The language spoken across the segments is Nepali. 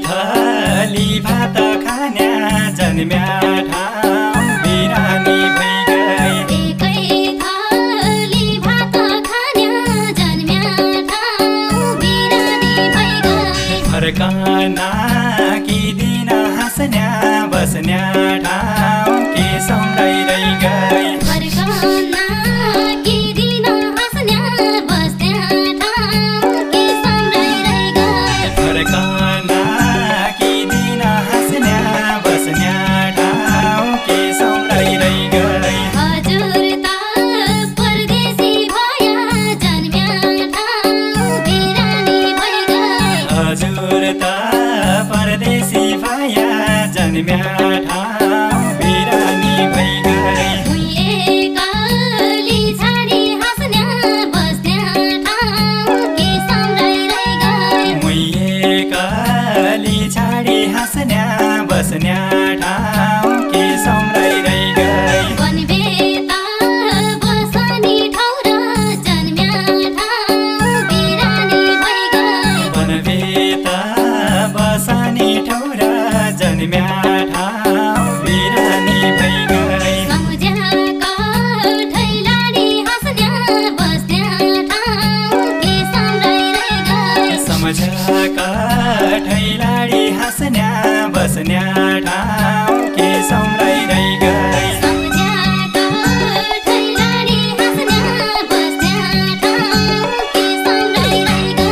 थाली भात खान्या जन्म्या ठाउँ बिरानी भइगई। एकै थाली भात खान्या जन्म्या ठाउँ बिरानी भइगई। फर्कना कि दिन हाँस्न्या बस्न्या ठाउँ के सम्झाइ गई। फर्कना कि दिन हाँस्न्या बस्न्या ठाउँ के सम्झाइ गई। फर्कना कि दिन हाँस्न्या बस्न्या ठाउँ के सम्झाइ गई। हजुर त परदेशी भया जन्म्या ठाउँ बिरानी भइगई। हजुर त परदेशी भया जन्म्या ठाउँ बिरानी भइगई। भुइँएकाली छाडी हाँस्न्या बस्न्या ठाउँ के सम्झाइ गई। मुइएकाली छाडी हाँस्न्या बस्न्या ठाउँ के सम्झाइ गई। वनभेता बस्ने ठाउँ र जन्म्या ठाउँ बिरानी भइगई। वनभेता बस्ने ठाउँ र जन्म्या ठाउँ बिरानी भइगई। सम्झ्याका ठैलाडी हाँस्न्या बस्न्या ठाउँ के सम्झाइ गई। सम्झका ठैलाडी हाँस्न्या बस्न्या ठाउँ के सम्झाइ गई। सम्झ्याका ठैलाडी हाँस्न्या बस्न्या ठाउँ के सम्झाइ गई।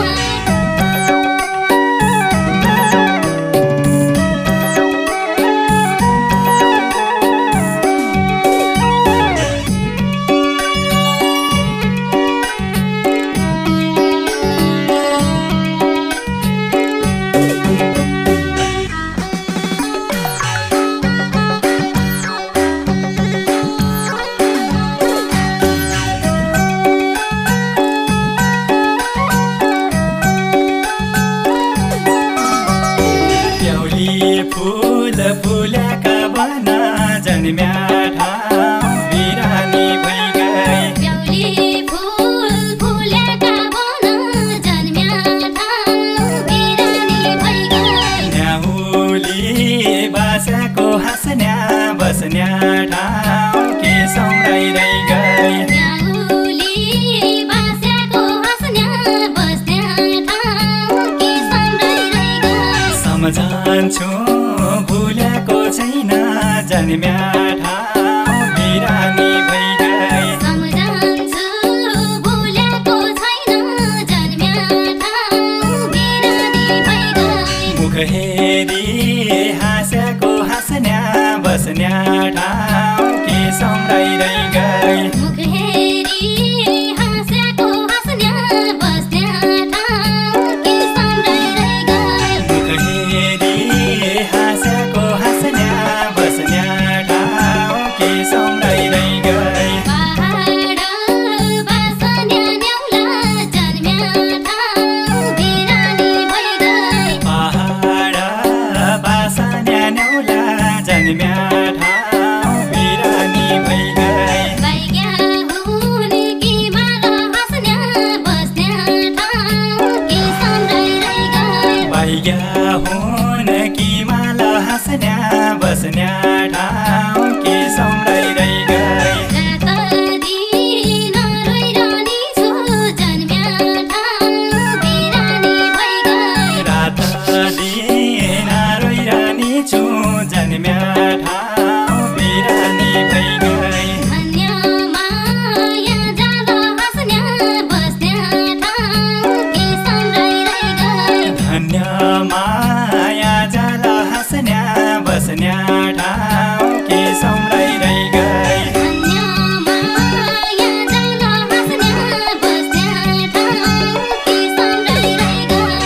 प्याउली फूल फुल्याका बन जन्म्या ठाउँ बिरानी भइगई। प्याउली फूल फुल्याका बन जन्म्या ठाउँ बिरानी भइगई। न्याउली बासाको हाँस्न्या बस्न्या ठाउँ के सम्झाइ गई। न्याउली बास्याको हाँस्न्या बस्न्या ठाउँ के सम्झाइ गई। सम्झन्छु भुल्याको छैन जन्म्या ठाउँ बिरानी भइगई। सम्झन्छु भुल्याको छैन जन्म्या ठाउँ बिरानी भइगई। मुख हेरी हाँस्याको हाँस्न्या बस्न्या ठाउँ के सम्झाइ गई। मुख हेरी हाँस्याको हाँस्न्या बस्न्या ठाउँ के सम्झाइ गई। मुख हेरी भैया हुन कि माल हाँस्न्या बस्न्या ठाउँ के सम्झाइरै गए रात दिन रोइरहने छु जन्म्या ठाउँ बिरानी भइगए रात दिन रोइरहने छु जन्म्या ठाउँ बिरानी भइगए धन्य माया जाल हाँस्न्या बस्न्या ठाउँ के सम्झाइरै गए धन्य माया जाल हाँस्न्या बस्न्या ठाउँ के सम्झाइरै गए धन्य माया जाल हाँस्न्या बस्न्या ठाउँ के सम्झाइरै गए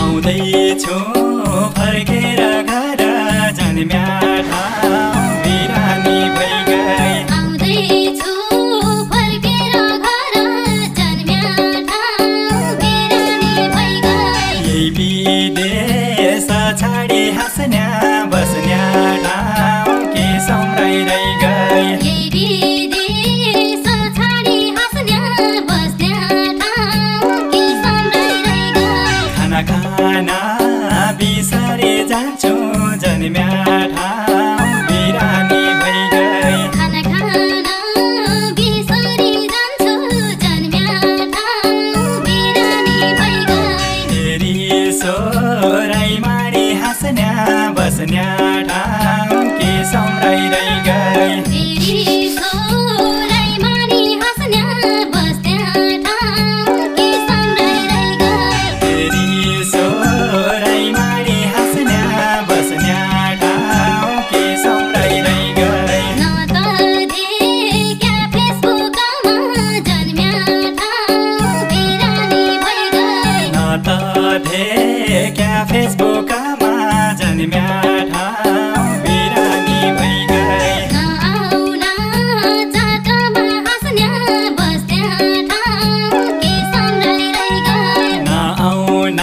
आउँदैछु फर्केर घर जन्म्या ठाउँ बिरानी भइगए आउँदैछु फर्केर घर जन्म्या ठाउँ बिरानी भइगए यही विदेश छाडी हाँस्न्या बस्न्या ठाउँ के सम्झाइरै गए यही विदेश छाडी हाँस्न्या बस्न्या ठाउँ के सम्झाइरै गए खाना खाना बिसरे जान्छु जन्म्या ठाउँ बिरानी भइगए खाना खान बिसरी जान्छु जन्म्या ठाउँ बिरानी भइगए फेरि सोराइ माडी हाँस्न्या बस्न्या ठाउँ के सम्झाइरै गए फेरि सोराइ माडी हाँस्न्या बस्न्या ठाउँ के सम्झाइरै गए फेरि सोराइ माडी हाँस्न्या बस्न्या ठाउँ के सम्झाइरै गए न त देख्या फेसबुकमा जन्म्या ठाउँ बिरानी भइगए न त देख्या फेसबुकमा जन्म्या ठाउँ बिरानी भइगए न आउन चाटमा हाँस्न्या बस्न्या ठाउँ के सम्झाइरै गए नआउन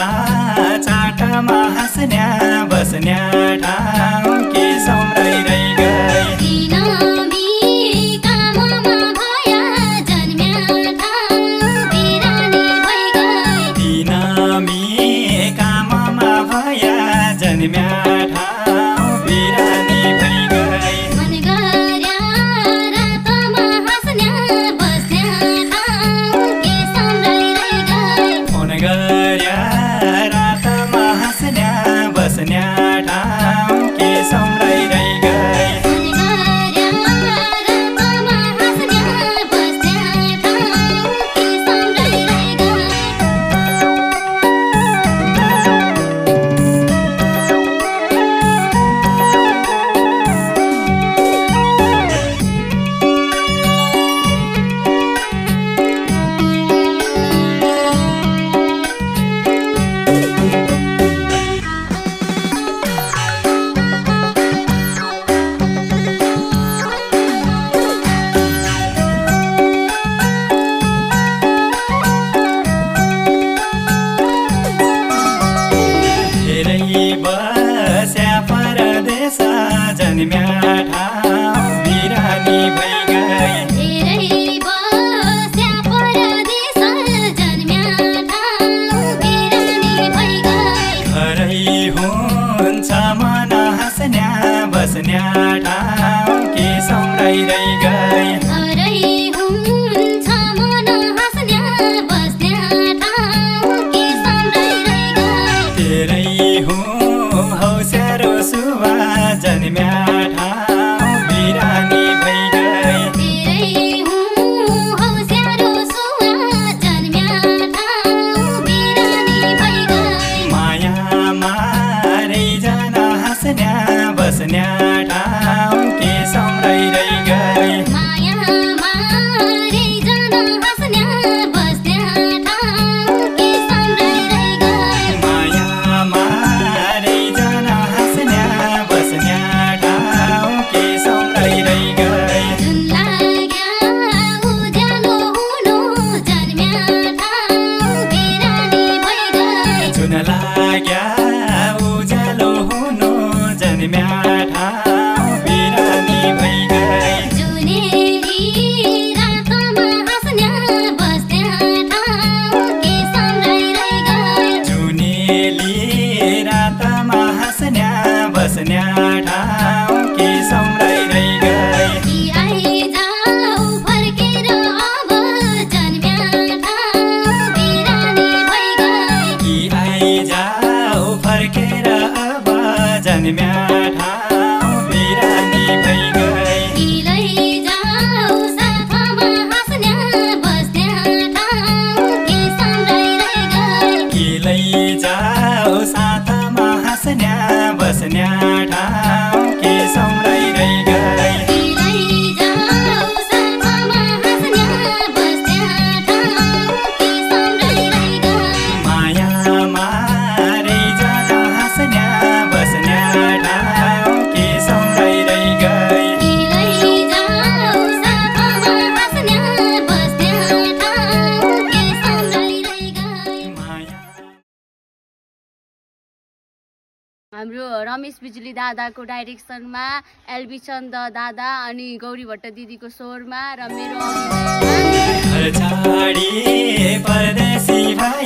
चाटमा हाँस्न्या बस्न्या ठाउँ के सम्झाइरै गए दिनमी काममा भया जन्म्या ठाउँ बिरानी भइगए दिनमी काममा भया जन्म्या ठाउँ बिरानी भइगए मन गर्या रातमा हाँस्न्या बस्न्या ठाउँ के सम्झाइरै गए फोन गर्या रातमा हाँस्न्या बस्न्या ठाउँ के सम्झाइरै गए मन गर्या रातमा हाँस्न्या बस्न्या ठाउँ के सम्झाइरै गए धेरै बस्या परदेश जन्म्या ठाउँ बिरानी भइगए धेरै बस्या परदेश जन्म्या ठाउँ बिरानी भइगए घरै हुन्छ मन हाँस्न्या बस्न्या ठाउँ के सम्झाइरै गए घरै हुन्छ मन हाँस्न्या बस्न्या ठाउँ के सम्झाइरै गए तेरै हुँ हौ स्यारो सुवा जन्म्या ठाउँ हाम्रो रमेश बिजुली दादाको डाइरेक्सनमा एलबी चन्द दादा अनि गौरी भट्ट दिदीको स्वरमा र मेरो घर छाडी परदेशी भाइ